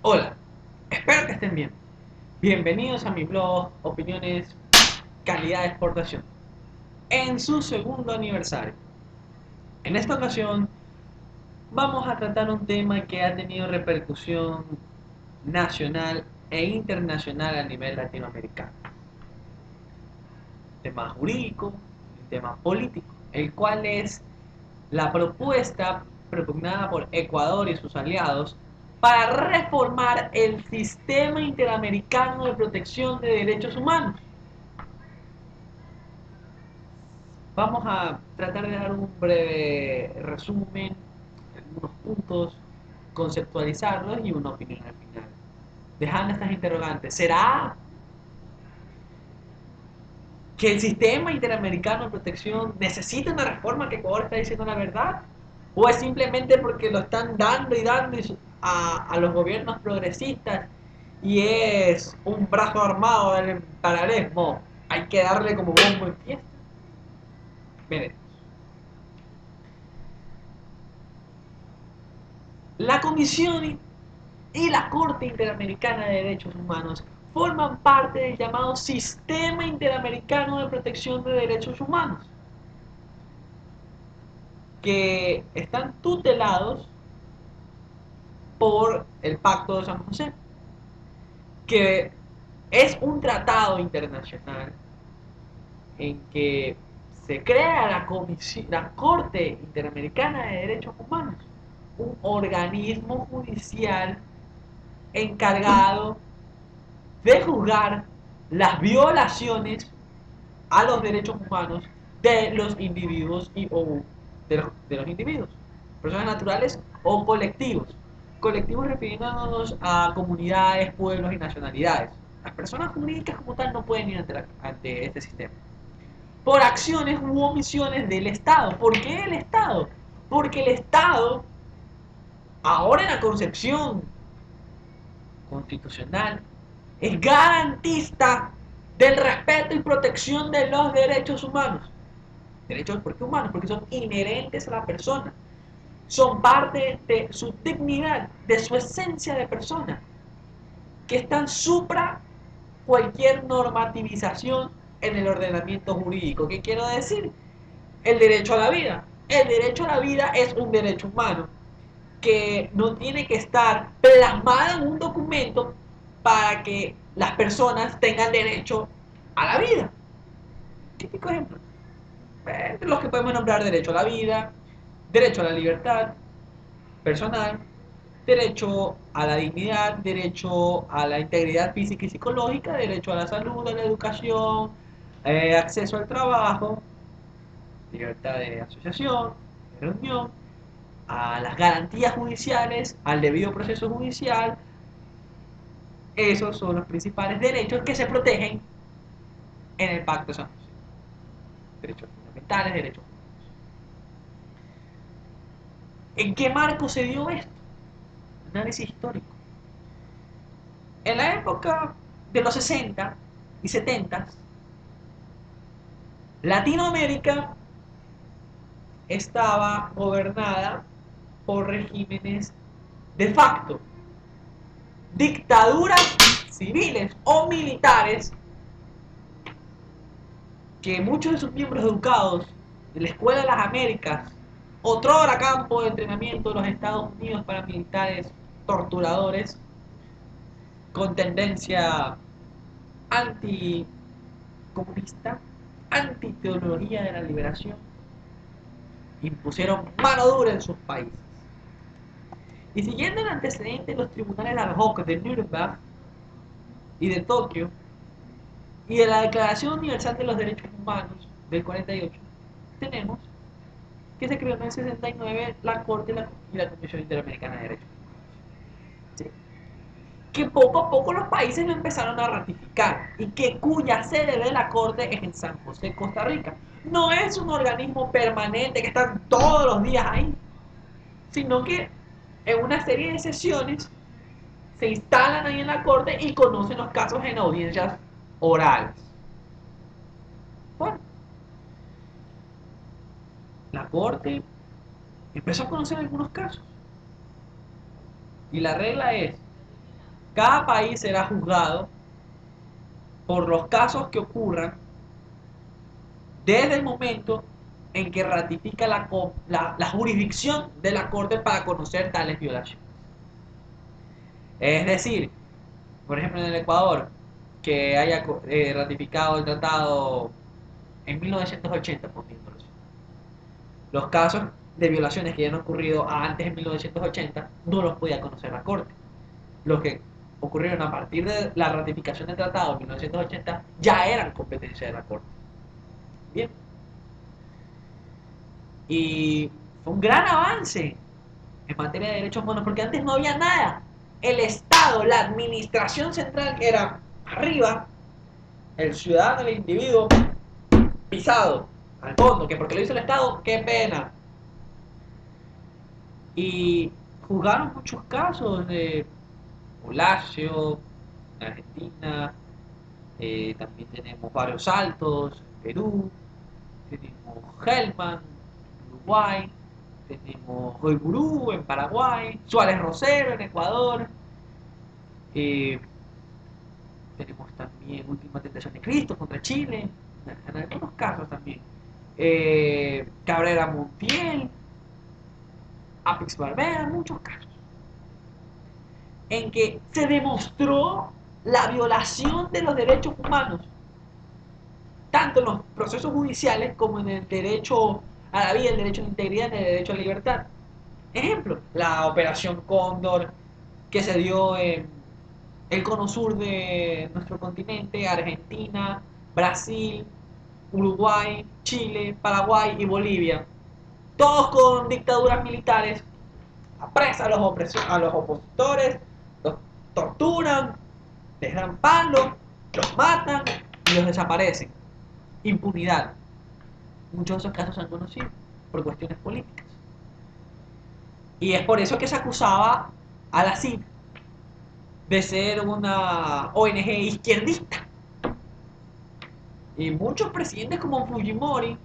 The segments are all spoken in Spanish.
Hola, espero que estén bien. Bienvenidos a mi blog Opiniones Calidad de Exportación, en su segundo aniversario. En esta ocasión vamos a tratar un tema que ha tenido repercusión nacional e internacional a nivel latinoamericano. Un tema jurídico, un tema político, el cual es la propuesta propugnada por Ecuador y sus aliados para reformar el sistema interamericano de protección de derechos humanos. Vamos a tratar de dar un breve resumen, algunos puntos, conceptualizarlos y una opinión al final. Dejando estas interrogantes, ¿será que el sistema interamericano de protección necesita una reforma, que Ecuador está diciendo la verdad? ¿O es simplemente porque lo están dando y dando a los gobiernos progresistas y es un brazo armado del imperialismo? Hay que darle como bombo en fiesta. Veremos. La Comisión y la Corte Interamericana de Derechos Humanos forman parte del llamado Sistema Interamericano de Protección de Derechos Humanos, que están tutelados por el Pacto de San José, que es un tratado internacional en que se crea la Corte Interamericana de Derechos Humanos, un organismo judicial encargado de juzgar las violaciones a los derechos humanos de los individuos de los individuos, personas naturales o colectivos. Colectivos refiriéndonos a comunidades, pueblos y nacionalidades. Las personas jurídicas como tal no pueden ir ante este sistema. Por acciones u omisiones del Estado. ¿Por qué el Estado? Porque el Estado, ahora en la concepción constitucional, es garantista del respeto y protección de los derechos humanos. Derechos, ¿por qué humanos? Porque son inherentes a la persona. Son parte de su dignidad, de su esencia de persona, que están supra cualquier normativización en el ordenamiento jurídico. ¿Qué quiero decir? El derecho a la vida. El derecho a la vida es un derecho humano que no tiene que estar plasmado en un documento para que las personas tengan derecho a la vida. Típico ejemplo. Entre los que podemos nombrar: derecho a la vida, derecho a la libertad personal, derecho a la dignidad, derecho a la integridad física y psicológica, derecho a la salud, a la educación, acceso al trabajo, libertad de asociación, de reunión, a las garantías judiciales, al debido proceso judicial. Esos son los principales derechos que se protegen en el Pacto de San José. Derechos fundamentales, derechos humanos. ¿En qué marco se dio esto? Análisis histórico. En la época de los 60 y 70, Latinoamérica estaba gobernada por regímenes de facto, dictaduras civiles o militares, que muchos de sus miembros educados en la Escuela de las Américas, otrora campo de entrenamiento de los Estados Unidos para militares torturadores, con tendencia anticomunista, antiteología de la liberación, impusieron mano dura en sus países. Y siguiendo el antecedente de los tribunales ad hoc de Nuremberg y de Tokio, y de la Declaración Universal de los Derechos Humanos del 48, tenemos que se creó en el 69 la Corte y la Comisión Interamericana de Derechos Humanos. ¿Sí? Que poco a poco los países lo empezaron a ratificar y que cuya sede de la Corte es en San José, Costa Rica. No es un organismo permanente que está todos los días ahí, sino que en una serie de sesiones se instalan ahí en la Corte y conocen los casos en audiencias orales. Bueno, la Corte empezó a conocer algunos casos y la regla es: Cada país será juzgado por los casos que ocurran desde el momento en que ratifica la jurisdicción de la Corte para conocer tales violaciones. Es decir, por ejemplo en el Ecuador, que haya ratificado el tratado en 1980, por ejemplo, los casos de violaciones que hayan ocurrido antes de 1980 no los podía conocer la Corte. Los que ocurrieron a partir de la ratificación del tratado en 1980 ya eran competencia de la Corte. Bien. Y fue un gran avance en materia de derechos humanos, porque antes no había nada. El Estado, la administración central que era arriba, el ciudadano, el individuo, pisado al fondo, que porque lo hizo el Estado, qué pena. Y juzgaron muchos casos de Palacio, en Argentina, también tenemos varios Saltos en Perú, tenemos Hellman en Uruguay, tenemos Hoyburú en Paraguay, Suárez Rosero en Ecuador, eh, tenemos también Última Tentación de Cristo contra Chile, en algunos casos también, Cabrera Montiel, Apix Barbera, en muchos casos, en que se demostró la violación de los derechos humanos, tanto en los procesos judiciales como en el derecho a la vida, el derecho a la integridad y el derecho a la libertad. Ejemplo, la Operación Cóndor que se dio en el cono sur de nuestro continente, Argentina, Brasil, Uruguay, Chile, Paraguay y Bolivia. Todos con dictaduras militares, apresan a los opositores, los torturan, les dan palos, los matan y los desaparecen. Impunidad. Muchos de esos casos se han conocido por cuestiones políticas. Y es por eso que se acusaba a la CID de ser una ONG izquierdista. Y muchos presidentes como Fujimori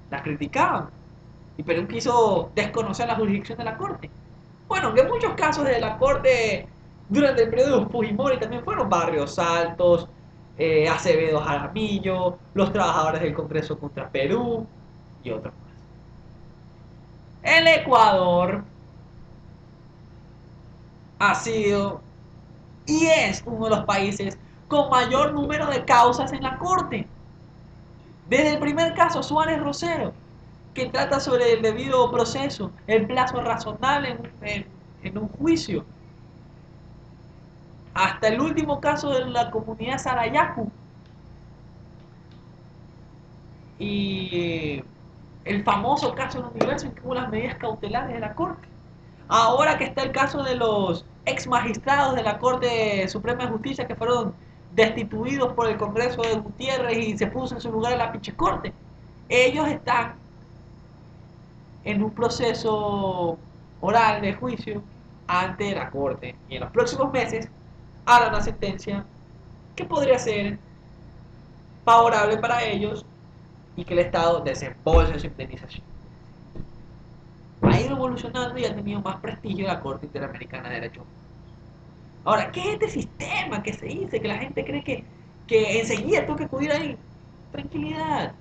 la criticaban. Y Perú quiso desconocer la jurisdicción de la Corte. Bueno, que muchos casos de la Corte durante el periodo de Fujimori también fueron Barrios Altos, Acevedo Jaramillo, los trabajadores del Congreso contra Perú y otros más. El Ecuador ha sido y es uno de los países con mayor número de causas en la Corte. Desde el primer caso, Suárez Rosero, que trata sobre el debido proceso, el plazo razonable en un juicio, hasta el último caso de la comunidad Sarayaku y el famoso caso del universo en que hubo las medidas cautelares de la Corte. Ahora que está el caso de los ex magistrados de la Corte Suprema de Justicia que fueron destituidos por el Congreso de Gutiérrez y se puso en su lugar en la pinche Corte. Ellos están en un proceso oral de juicio ante la Corte y en los próximos meses hará una sentencia que podría ser favorable para ellos y que el Estado desembolse su indemnización. Ha ido evolucionando y ha tenido más prestigio la Corte Interamericana de Derechos Humanos. Ahora, ¿qué es este sistema que se dice? Que la gente cree que enseguida tengo que acudir ahí. Tranquilidad,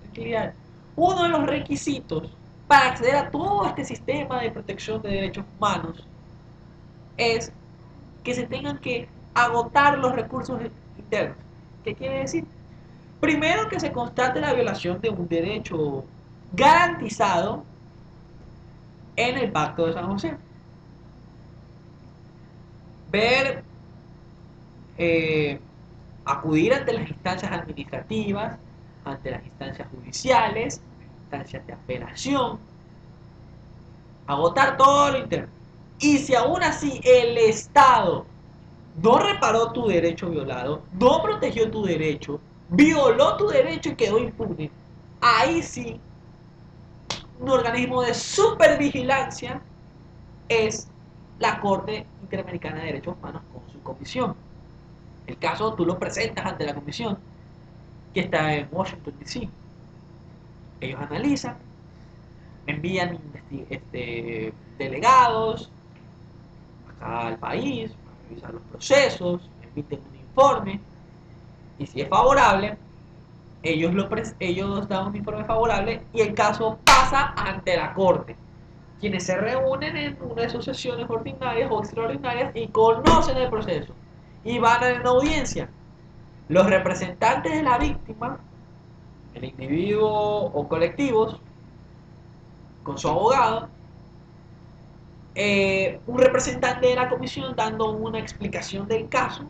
tranquilidad. Uno de los requisitos para acceder a todo este sistema de protección de derechos humanos es que se tengan que agotar los recursos internos. ¿Qué quiere decir? Primero, que se constate la violación de un derecho garantizado en el Pacto de San José. Ver, eh, acudir ante las instancias administrativas, ante las instancias judiciales, instancias de apelación, agotar todo lo interno. Y si aún así el Estado no reparó tu derecho violado, no protegió tu derecho, violó tu derecho y quedó impune, ahí sí, un organismo de supervigilancia es la Corte Interamericana de Derechos Humanos con su comisión. El caso tú lo presentas ante la comisión que está en Washington, D.C. Ellos analizan, envían delegados acá al país, revisar los procesos, emiten un informe y si es favorable, ellos dan un informe favorable y el caso pasa ante la corte, quienes se reúnen en una de sus sesiones ordinarias o extraordinarias y conocen el proceso y van a una audiencia. Los representantes de la víctima, el individuo o colectivos, con su abogado, un representante de la comisión dando una explicación del caso.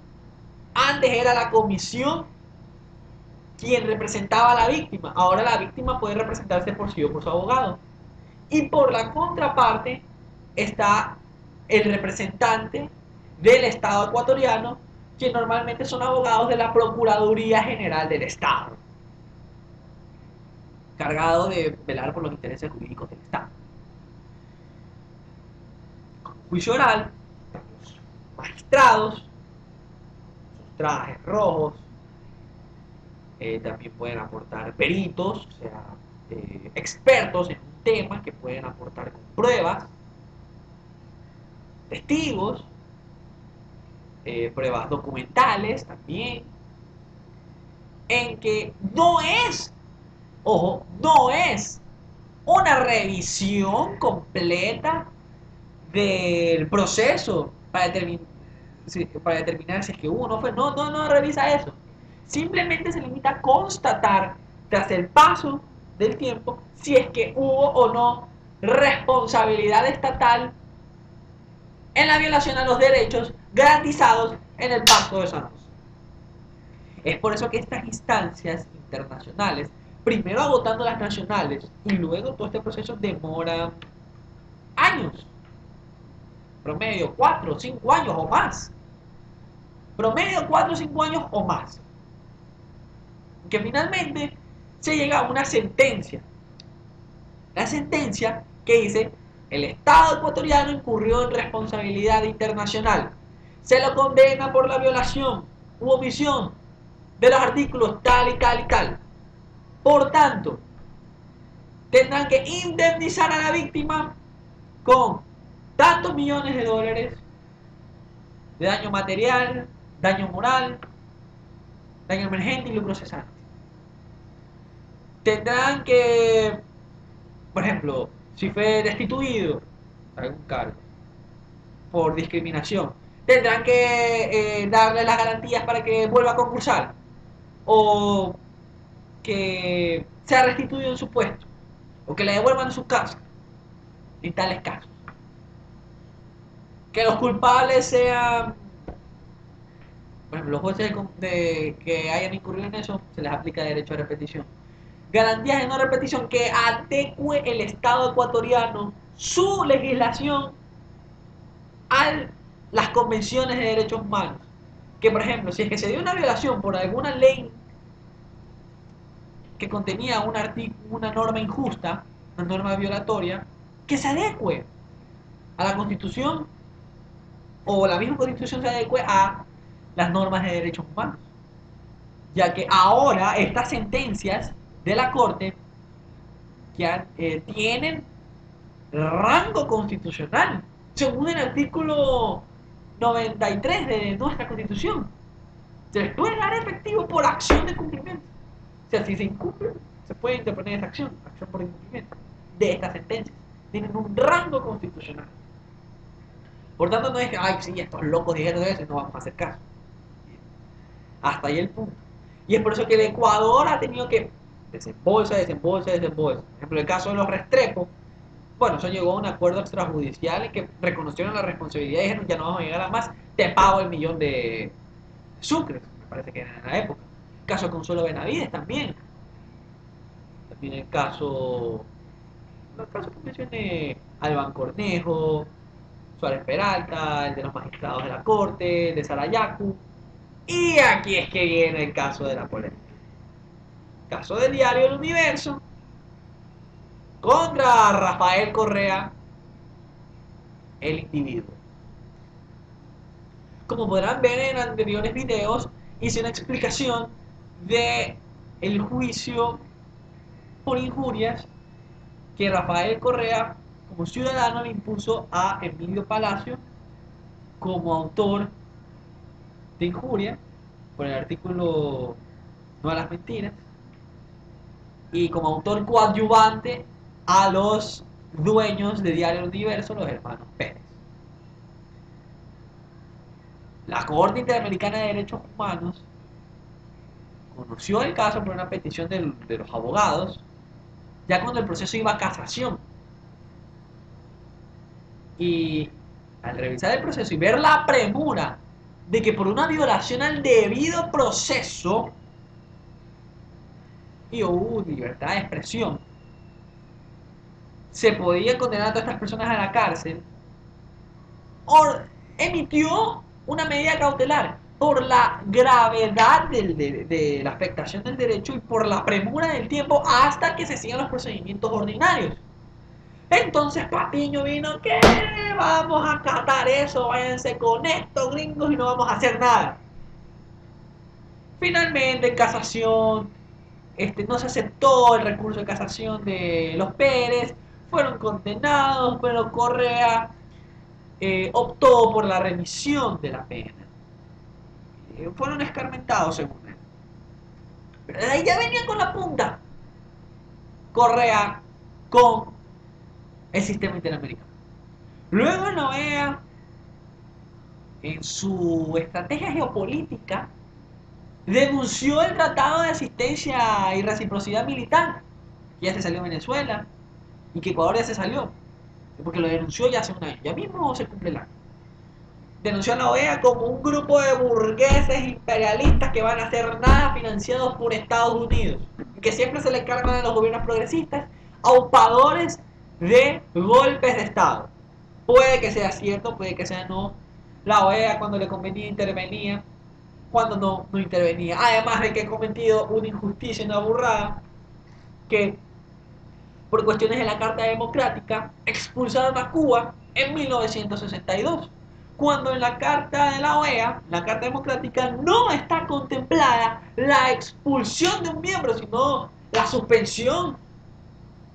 Antes era la comisión quien representaba a la víctima, ahora la víctima puede representarse por sí o por su abogado. Y por la contraparte está el representante del Estado ecuatoriano, que normalmente son abogados de la Procuraduría General del Estado, cargado de velar por los intereses jurídicos del Estado. Con juicio oral, los magistrados, sus trajes rojos, también pueden aportar peritos, o sea, expertos en un tema que pueden aportar con pruebas, testigos, pruebas documentales también, en que no es, ojo, no es una revisión completa del proceso para determinar si es que hubo o no fue. No, no, no revisa eso. Simplemente se limita a constatar, tras el paso del tiempo, si es que hubo o no responsabilidad estatal en la violación a los derechos garantizados en el Pacto de San José. Es por eso que estas instancias internacionales, primero agotando las nacionales y luego todo este proceso demora años, promedio 4 o 5 años o más, promedio 4 o 5 años o más, que finalmente se llega a una sentencia, la sentencia que dice: el Estado ecuatoriano incurrió en responsabilidad internacional, se lo condena por la violación u omisión de los artículos tal y tal y tal. Por tanto, tendrán que indemnizar a la víctima con tantos millones de dólares de daño material, daño moral, daño emergente y lucro cesante. Tendrán que, por ejemplo, si fue destituido algún cargo por discriminación, tendrán que darle las garantías para que vuelva a concursar o que sea restituido en su puesto o que le devuelvan su casa en tales casos. Que los culpables sean, por ejemplo, los jueces que hayan incurrido en eso, se les aplica derecho a repetición. Garantías de no repetición, que adecue el Estado ecuatoriano su legislación a las convenciones de derechos humanos. Que, por ejemplo, si es que se dio una violación por alguna ley que contenía una norma injusta, una norma violatoria, que se adecue a la Constitución o la misma Constitución se adecue a las normas de derechos humanos. Ya que ahora estas sentencias de la Corte tienen rango constitucional, según el artículo 93 de nuestra Constitución. Se les puede dar efectivo por acción de cumplimiento. O sea, si se incumple, se puede interponer esa acción por incumplimiento de estas sentencias. Tienen un rango constitucional. Por tanto, no es que, ay, sí, estos locos dijeron eso y no vamos a hacer caso. Hasta ahí el punto. Y es por eso que el Ecuador ha tenido que desembolsa. Por ejemplo, el caso de los Restrepo, bueno, eso llegó a un acuerdo extrajudicial en que reconocieron la responsabilidad y dijeron: ya no vamos a llegar a más, te pago el millón de sucres, me parece que era en la época. El caso de Consuelo Benavides también. También el caso que mencioné, Alban Cornejo, Suárez Peralta, el de los magistrados de la Corte, el de Sarayacu. Y aquí es que viene el caso de la polémica. Caso del diario El Universo contra Rafael Correa, el individuo. Como podrán ver en anteriores videos, hice una explicación de el juicio por injurias que Rafael Correa, como ciudadano, le impuso a Emilio Palacio como autor de injuria por el artículo No a las mentiras, y como autor coadyuvante a los dueños de Diario Universo, los hermanos Pérez. La Corte Interamericana de Derechos Humanos conoció el caso por una petición de los abogados, ya cuando el proceso iba a casación. Y al revisar el proceso y ver la premura de que por una violación al debido proceso y libertad de expresión se podía condenar a todas estas personas a la cárcel, emitió una medida cautelar por la gravedad de la afectación del derecho y por la premura del tiempo hasta que se sigan los procedimientos ordinarios. Entonces Patiño vino, ¿qué? Vamos a acatar eso, váyanse con esto, gringos, y no vamos a hacer nada. Finalmente, en casación, no se aceptó el recurso de casación de los Pérez, fueron condenados, pero Correa optó por la remisión de la pena. Fueron escarmentados, según él. Pero de ahí ya venía con la punta Correa con el sistema interamericano. Luego en la OEA, en su estrategia geopolítica, denunció el Tratado de Asistencia y Reciprocidad Militar, que ya se salió Venezuela, y que Ecuador ya se salió, porque lo denunció ya hace un año, ya mismo se cumple el año. Denunció a la OEA como un grupo de burgueses imperialistas que van a hacer nada, financiados por Estados Unidos, que siempre se le cargan a los gobiernos progresistas, aupadores de golpes de Estado. Puede que sea cierto, puede que sea no. La OEA cuando le convenía intervenía, cuando no, no intervenía. Además de que he cometido una injusticia y una burrada, que por cuestiones de la Carta Democrática expulsaron a Cuba en 1962. Cuando en la Carta de la OEA, la Carta Democrática, no está contemplada la expulsión de un miembro, sino la suspensión.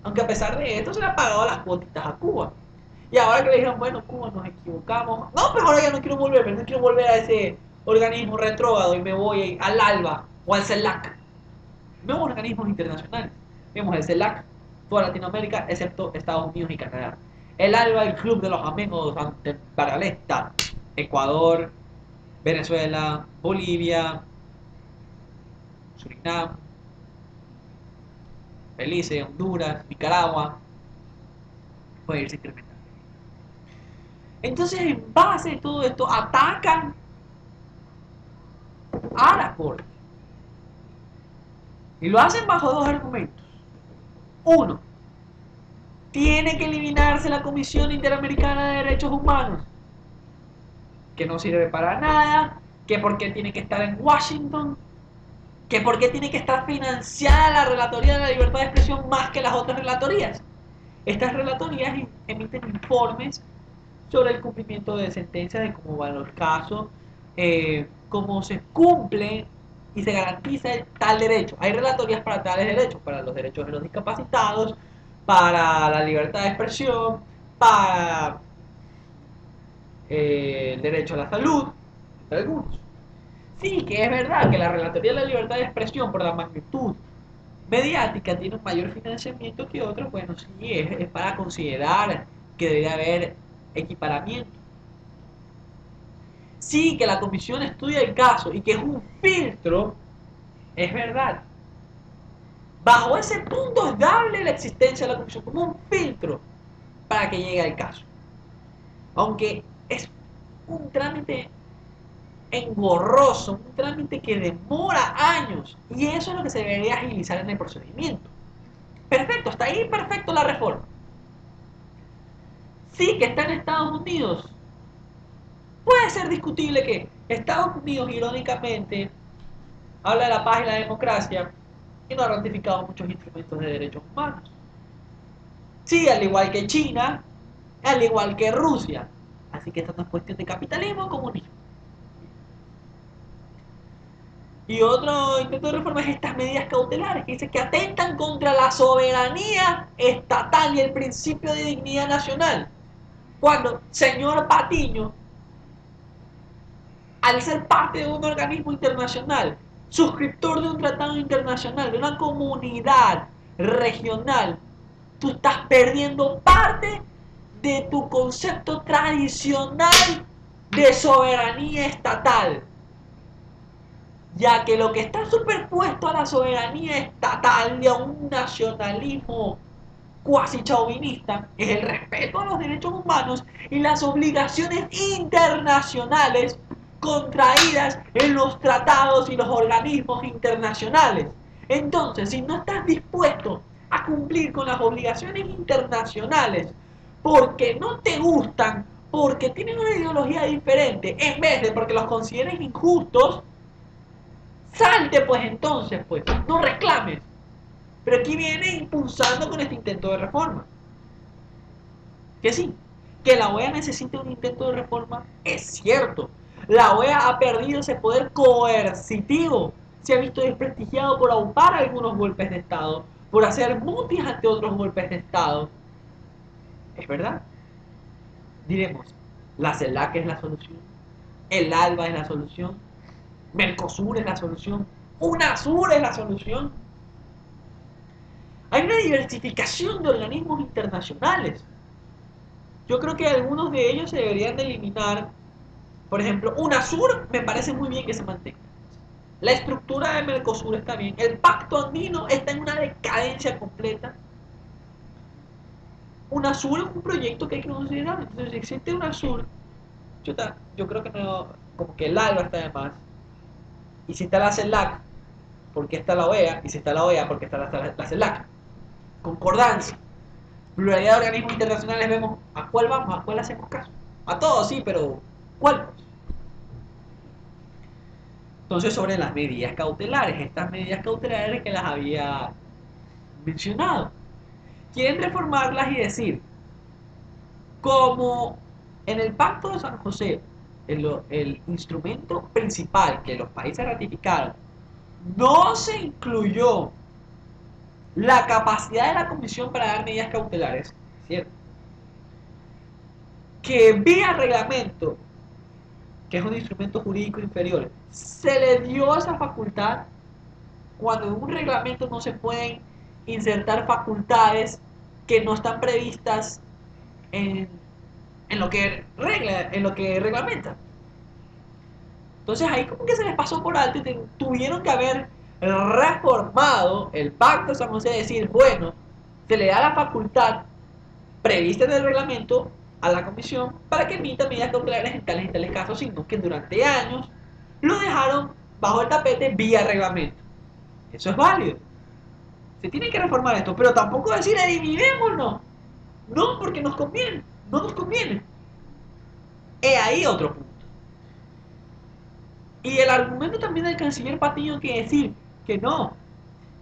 Aunque a pesar de esto se le ha pagado las cuotitas a Cuba. Y ahora que le dijeron, bueno, Cuba, nos equivocamos. No, pero ahora ya no quiero volver, pero no quiero volver a ese organismo retrógrado y me voy al ALBA o al CELAC. Nuevos organismos internacionales. Vemos el CELAC, toda Latinoamérica, excepto Estados Unidos y Canadá. El ALBA, el Club de los Amigos Imperialistas, Ecuador, Venezuela, Bolivia, Surinam, Belice, Honduras, Nicaragua, puede irse incrementando. Entonces, en base a todo esto, atacan a la Corte. Y lo hacen bajo dos argumentos. Uno, tiene que eliminarse la Comisión Interamericana de Derechos Humanos, que no sirve para nada, que porque tiene que estar en Washington, que porque tiene que estar financiada la Relatoría de la Libertad de Expresión más que las otras relatorías. Estas relatorías emiten informes sobre el cumplimiento de sentencias, de cómo van los casos, cómo se cumple y se garantiza tal derecho. Hay relatorías para tales derechos, para los derechos de los discapacitados, para la libertad de expresión, para el derecho a la salud, entre algunos. Sí, que es verdad que la Relatoría de la Libertad de Expresión, por la magnitud mediática, tiene un mayor financiamiento que otros. Bueno, sí, es para considerar que debería haber equiparamiento. Sí, que la comisión estudia el caso y que es un filtro, es verdad. Bajo ese punto es dable la existencia de la comisión como un filtro para que llegue al caso. Aunque es un trámite engorroso, un trámite que demora años, y eso es lo que se debería agilizar en el procedimiento. Perfecto, hasta ahí perfecto la reforma. Sí, que está en Estados Unidos. Puede ser discutible que Estados Unidos, irónicamente, habla de la paz y la democracia y no ha ratificado muchos instrumentos de derechos humanos. Sí, al igual que China, al igual que Rusia. Así que esto no es cuestión de capitalismo o comunismo. Y otro intento de reforma es estas medidas cautelares que dice que atentan contra la soberanía estatal y el principio de dignidad nacional. Cuando señor Patiño al ser parte de un organismo internacional, suscriptor de un tratado internacional, de una comunidad regional, tú estás perdiendo parte de tu concepto tradicional de soberanía estatal, ya que lo que está superpuesto a la soberanía estatal y a un nacionalismo cuasi chauvinista es el respeto a los derechos humanos y las obligaciones internacionales contraídas en los tratados y los organismos internacionales. Entonces, si no estás dispuesto a cumplir con las obligaciones internacionales porque no te gustan, porque tienen una ideología diferente, en vez de porque los consideres injustos, salte pues entonces, pues, no reclames. Pero aquí viene impulsando con este intento de reforma. Que sí, que la OEA necesita un intento de reforma, es cierto. La OEA ha perdido ese poder coercitivo. Se ha visto desprestigiado por aupar algunos golpes de Estado, por hacer mutis ante otros golpes de Estado. Es verdad. Diremos, la CELAC es la solución, el ALBA es la solución, Mercosur es la solución, UNASUR es la solución. Hay una diversificación de organismos internacionales. Yo creo que algunos de ellos se deberían de eliminar. Por ejemplo, UNASUR me parece muy bien que se mantenga. La estructura de Mercosur está bien. El pacto andino está en una decadencia completa. UNASUR es un proyecto que hay que considerar. Entonces, si existe UNASUR, yo creo que no, como que el ALBA está de más. Y si está la CELAC, ¿por qué está la OEA? Y si está la OEA, ¿por qué está la CELAC? Concordancia. Pluralidad de organismos internacionales, vemos a cuál vamos, a cuál hacemos caso. A todos sí, pero ¿cuál? Entonces, sobre las medidas cautelares, estas medidas cautelares que las había mencionado, quieren reformarlas y decir, como en el Pacto de San José, el instrumento principal que los países ratificaron, no se incluyó la capacidad de la Comisión para dar medidas cautelares, ¿cierto? Que vía reglamento, que es un instrumento jurídico inferior, se le dio esa facultad cuando en un reglamento no se pueden insertar facultades que no están previstas en, en lo que reglamenta. Entonces ahí como que se les pasó por alto y tuvieron que haber reformado el pacto de San José, decir, bueno, se le da la facultad prevista en el reglamento a la comisión para que emita medidas cautelares en tales y tales casos, sino que durante años lo dejaron bajo el tapete vía reglamento. Eso es válido. Se tiene que reformar esto, pero tampoco decir eliminémoslo. No, porque nos conviene. No nos conviene. He ahí otro punto. Y el argumento también del canciller Patiño que decir que no,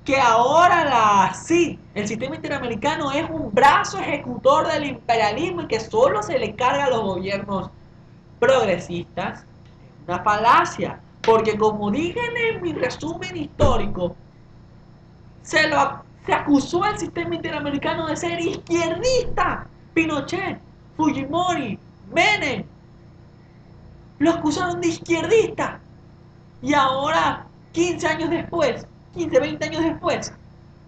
que ahora la CID, el sistema interamericano, es un brazo ejecutor del imperialismo y que solo se le carga a los gobiernos progresistas, es una falacia. Porque como dije en mi resumen histórico, se acusó al sistema interamericano de ser izquierdista. Pinochet, Fujimori, Menem, lo acusaron de izquierdista. Y ahora, 15 años después, 15, 20 años después,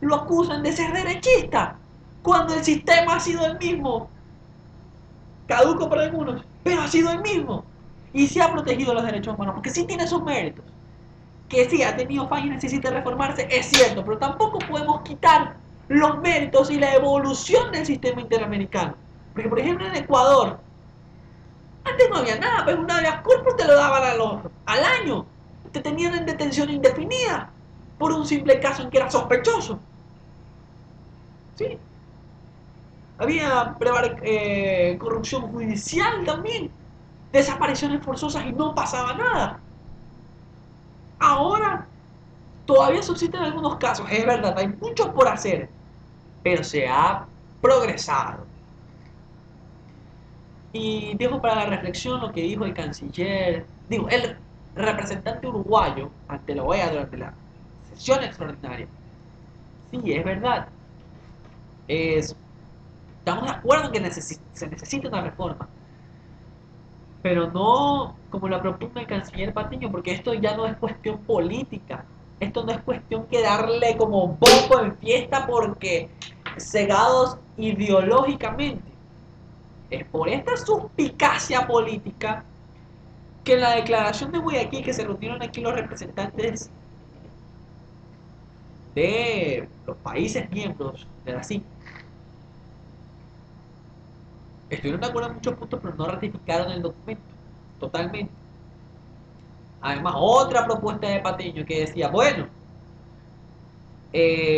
lo acusan de ser derechista. Cuando el sistema ha sido el mismo. Caduco para algunos, pero ha sido el mismo. Y se ha protegido los derechos humanos, porque sí tiene sus méritos. Que sí ha tenido fallas y necesita reformarse, es cierto, pero tampoco podemos quitar los méritos y la evolución del sistema interamericano. Porque, por ejemplo, en Ecuador, antes no había nada, pero un habeas corpus te lo daban al año. Te tenían en detención indefinida por un simple caso en que era sospechoso. ¿Sí? Había corrupción judicial también, desapariciones forzosas y no pasaba nada. Ahora todavía subsisten algunos casos, es verdad, hay mucho por hacer, pero se ha progresado. Y dejo para la reflexión lo que dijo el canciller, digo, el representante uruguayo ante la OEA durante la sesión extraordinaria. Sí, es verdad. Estamos de acuerdo en que se necesita una reforma. pero no como la propugna el canciller Patiño, porque esto ya no es cuestión política, esto no es cuestión que darle como bombo en fiesta porque cegados ideológicamente. Es por esta suspicacia política que en la declaración de Guayaquil, que se reunieron aquí los representantes de los países miembros de la CIN, estuvieron de acuerdo en muchos puntos, pero no ratificaron el documento totalmente. Además, otra propuesta de Patiño que decía, bueno,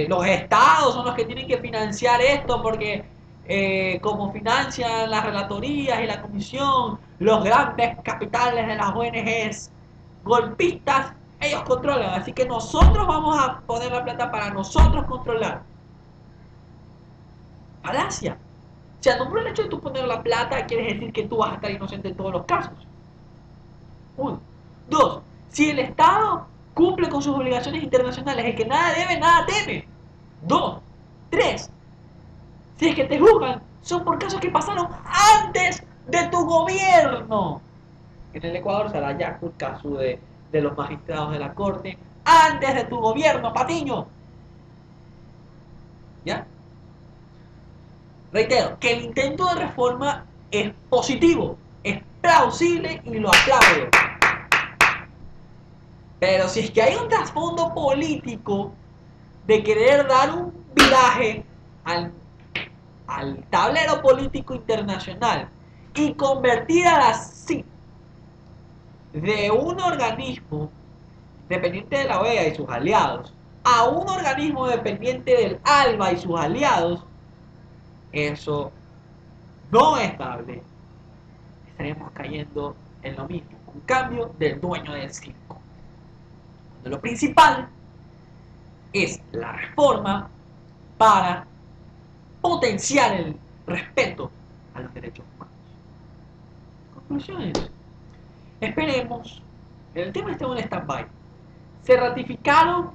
los estados son los que tienen que financiar esto porque como financian las relatorías y la comisión, los grandes capitales de las ONGs golpistas, ellos controlan, así que nosotros vamos a poner la plata para nosotros controlar. Falacia. O sea, no por el hecho de tú poner la plata quieres decir que tú vas a estar inocente en todos los casos. Uno. Dos, si el Estado cumple con sus obligaciones internacionales, el que nada debe, nada teme. Dos. Tres, si es que te juzgan, son por casos que pasaron antes de tu gobierno. En el Ecuador será ya el caso de los magistrados de la Corte, antes de tu gobierno, Patiño. ¿Ya? Reitero, que el intento de reforma es positivo, es plausible y lo aplaudo. Pero si es que hay un trasfondo político de querer dar un viraje al tablero político internacional y convertir a la CIP de un organismo dependiente de la OEA y sus aliados a un organismo dependiente del ALBA y sus aliados, eso no es estable. Estaremos cayendo en lo mismo, un cambio del dueño del circo. Cuando lo principal es la reforma para potenciar el respeto a los derechos humanos. Conclusiones. Esperemos, el tema está en stand-by. Se ratificaron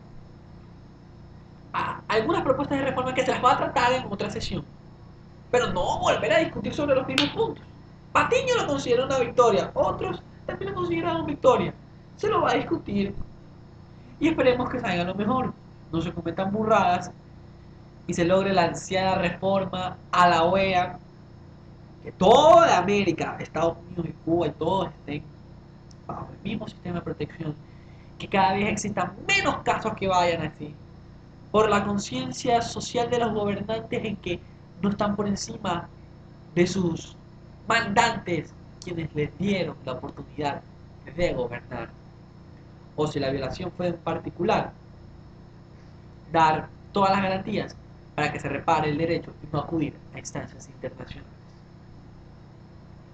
algunas propuestas de reforma que se las va a tratar en otra sesión, pero no volver a discutir sobre los mismos puntos. Patiño lo considera una victoria, otros también lo consideran una victoria. Se lo va a discutir y esperemos que salga lo mejor, no se cometan burradas y se logre la ansiada reforma a la OEA, que toda América, Estados Unidos y Cuba y todos estén bajo el mismo sistema de protección, que cada vez existan menos casos que vayan así, por la conciencia social de los gobernantes en que no están por encima de sus mandantes, quienes les dieron la oportunidad de gobernar. O si la violación fue en particular, dar todas las garantías para que se repare el derecho y no acudir a instancias internacionales.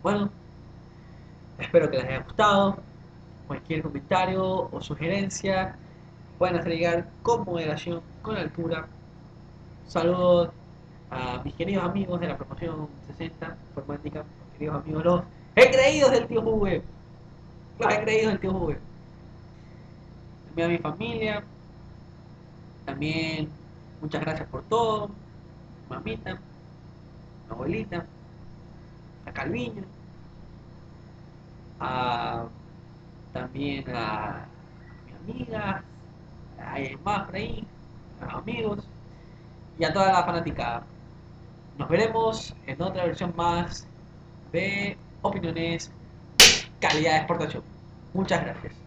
Bueno, espero que les haya gustado. Cualquier comentario o sugerencia pueden hacer llegar con moderación, con altura. Saludos a mis queridos amigos de la promoción 60 informática, mis queridos amigos los engreídos del tío Juve, los engreídos del tío Juve. También a mi familia, también muchas gracias por todo, mamita, mi abuelita, a Calviño, a, también a mi amiga, hay más por ahí, a los amigos y a toda la fanaticada. Nos veremos en otra versión más de opiniones calidad de exportación. Muchas gracias.